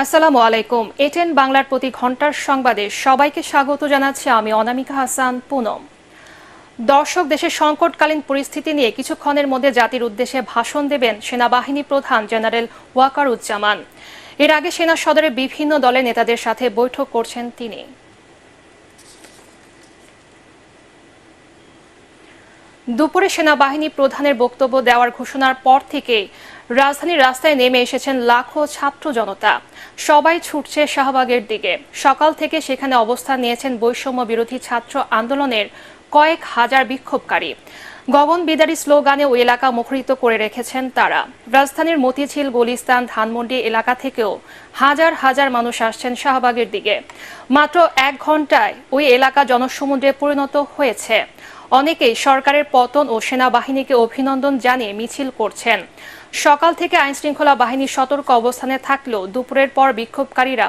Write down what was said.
আসসালামু আলাইকুম। এটেন বাংলার প্রতি ঘন্টার সংবাদে সবাইকে স্বাগত জানাচ্ছি আমি অনামিকা হাসান পুনম। দর্শক, দেশের সংকটকালীন পরিস্থিতি নিয়ে কিছুক্ষণের মধ্যে জাতির উদ্দেশ্যে ভাষণ দেবেন সেনাবাহিনী প্রধান জেনারেল ওয়াকারুজ্জামান। এর আগে সেনা সদরে বিভিন্ন দলের নেতাদের সাথে বৈঠক করছেন তিনি। দুপুরে সেনাবাহিনী প্রধানের বক্তব্য দেওয়ার ঘোষণার পর থেকে রাজধানীর রাস্তায় নেমে এসেছেন লাখো ছাত্র জনতা। সবাই ছুটছে শাহবাগের দিকে। সকাল থেকে সেখানে অবস্থান নিয়েছেন বৈষম্য বিরোধী ছাত্র আন্দোলনের কয়েক হাজার বিক্ষোভকারী। গগন বিদারী স্লোগানে ওই এলাকা মুখরিত করে রেখেছেন তারা। রাজধানীর মতিঝিল, গুলিস্তান, ধানমন্ডি এলাকা থেকেও হাজার হাজার মানুষ আসছেন শাহবাগের দিকে। মাত্র 1 ঘন্টায় ওই এলাকা জনসমুদ্রে পরিণত হয়েছে। অনেকেই সরকারের পতন ও সেনাবাহিনীকে অভিনন্দন জানিয়ে মিছিল করছেন। সকাল থেকে আইনশৃঙ্খলা বাহিনী সতর্ক অবস্থানে থাকলেও দুপুরের পর বিক্ষোভকারীরা